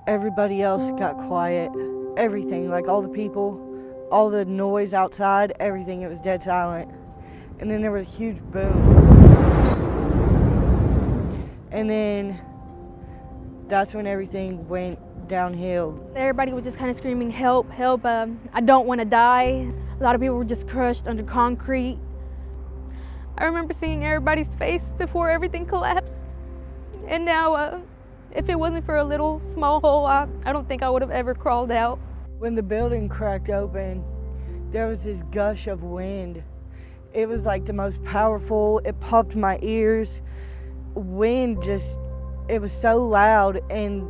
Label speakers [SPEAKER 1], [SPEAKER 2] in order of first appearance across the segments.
[SPEAKER 1] Everybody else got quiet. Everything, like all the people, all the noise outside, everything, it was dead silent. And then there was a huge boom. And then that's when everything went downhill.
[SPEAKER 2] Everybody was just kind of screaming, help, help, I don't want to die. A lot of people were just crushed under concrete. I remember seeing everybody's face before everything collapsed. And now, if it wasn't for a little small hole, I don't think I would have ever crawled out.
[SPEAKER 1] When the building cracked open, there was this gush of wind. It was like the most powerful, it popped my ears. Wind just, it was so loud, and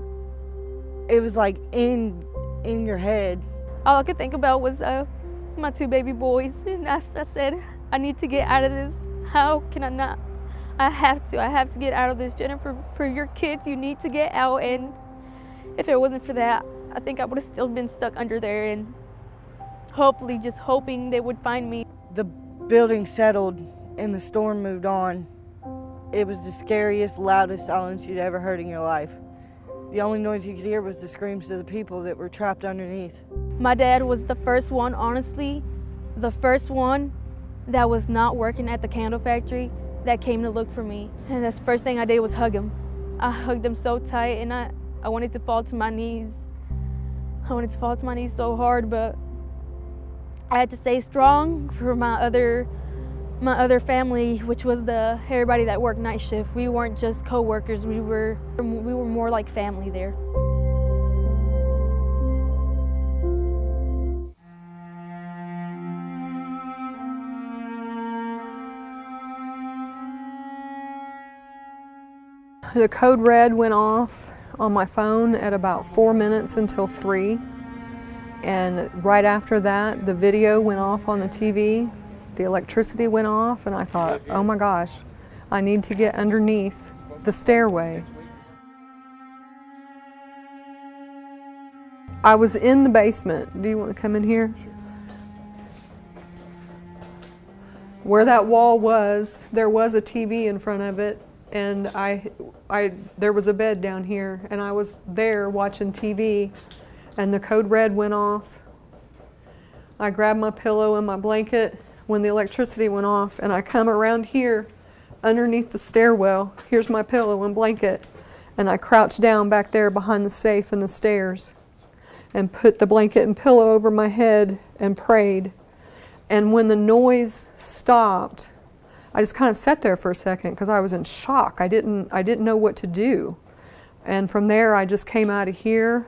[SPEAKER 1] it was like in your head.
[SPEAKER 2] All I could think about was my 2 baby boys, and I said, I need to get out of this. How can I not? I have to get out of this, Jennifer. For your kids, you need to get out. And if it wasn't for that, I think I would have still been stuck under there, and hopefully just hoping they would find me.
[SPEAKER 1] The building settled and the storm moved on. It was the scariest, loudest silence you'd ever heard in your life. The only noise you could hear was the screams of the people that were trapped underneath.
[SPEAKER 2] My dad was the first one, honestly, the first one that was not working at the candle factory that came to look for me. And that's the first thing I did was hug him. I hugged him so tight, and I wanted to fall to my knees. I wanted to fall to my knees so hard, but I had to stay strong for my other family, which was everybody that worked night shift. We weren't just co-workers, we were more like family there.
[SPEAKER 3] The code red went off on my phone at about 4 minutes until 3. And right after that, the video went off on the TV, the electricity went off, and I thought, oh my gosh, I need to get underneath the stairway. I was in the basement. Do you want to come in here? Where that wall was, there was a TV in front of it, and there was a bed down here, and I was there watching TV, and the code red went off. I grabbed my pillow and my blanket when the electricity went off, and I come around here underneath the stairwell. Here's my pillow and blanket, and I crouched down back there behind the safe and the stairs and put the blanket and pillow over my head and prayed. And when the noise stopped, I just kind of sat there for a second because I was in shock. I didn't know what to do. And from there, I just came out of here.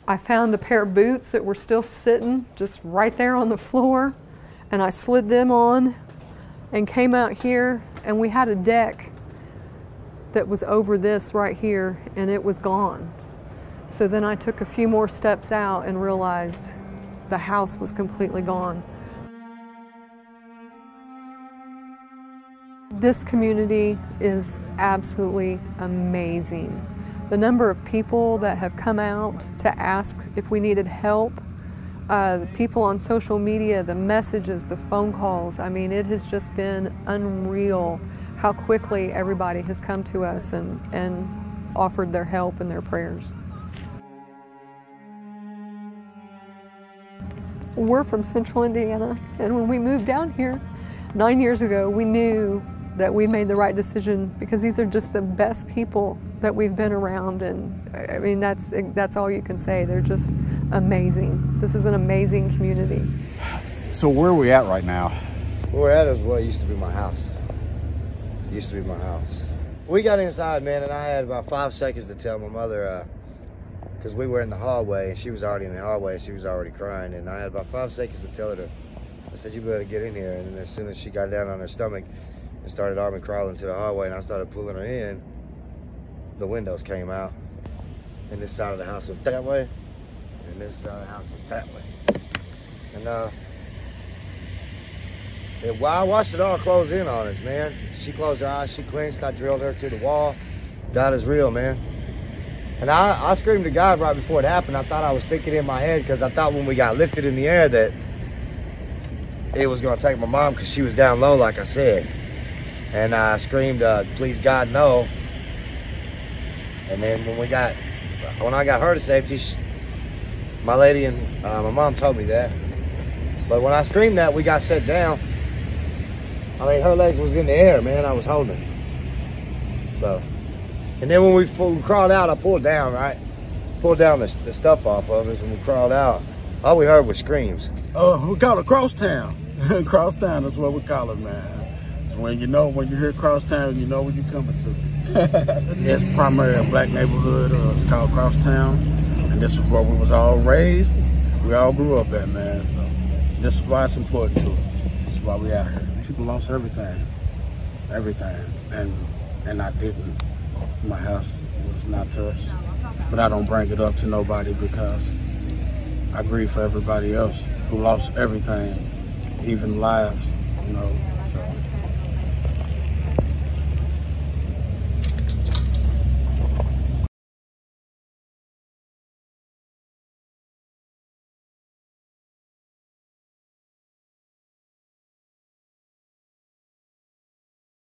[SPEAKER 3] I found a pair of boots that were still sitting just right there on the floor, and I slid them on and came out here, and we had a deck that was over this right here, and it was gone. So then I took a few more steps out and realized the house was completely gone. This community is absolutely amazing. The number of people that have come out to ask if we needed help, the people on social media, the messages, the phone calls, I mean, it has just been unreal how quickly everybody has come to us and offered their help and their prayers. We're from Central Indiana, and when we moved down here 9 years ago, we knew that we made the right decision because these are just the best people that we've been around, and I mean, that's all you can say. They're just amazing. This is an amazing community.
[SPEAKER 4] So where are we at right now?
[SPEAKER 5] Where we're at is what used to be my house. It used to be my house. We got inside, man, and I had about 5 seconds to tell my mother, because we were in the hallway, and she was already in the hallway, and she was already crying, and I had about 5 seconds to tell her I said, you better get in here, and then as soon as she got down on her stomach and started arm and crawling to the hallway, and I started pulling her in, the windows came out, and this side of the house was that way, and this side of the house was that way. And I watched it all close in on us, man. She closed her eyes, she clenched, I drilled her to the wall. God is real, man. And I screamed to God right before it happened. I thought I was thinking in my head, because I thought when we got lifted in the air that it was gonna take my mom, because she was down low, like I said. And I screamed, please God, no. And then when we got when I got her to safety, my lady and my mom told me that. But when I screamed that, we got set down. I mean, her legs was in the air, man. I was holding her. So, and then when we crawled out, I pulled down, right? Pulled down the stuff off of us, and we crawled out. All we heard was screams.
[SPEAKER 6] We call it crosstown. Crosstown, that's what we call it, man. So when you hear crosstown, you know where you're coming to. It's primarily a black neighborhood. It's called crosstown, and this is where we was all raised. We all grew up at, man. So this is why it's important to us. This is why we out here. People lost everything, and I didn't. My house was not touched, but I don't bring it up to nobody because I grieve for everybody else who lost everything, even lives, you know.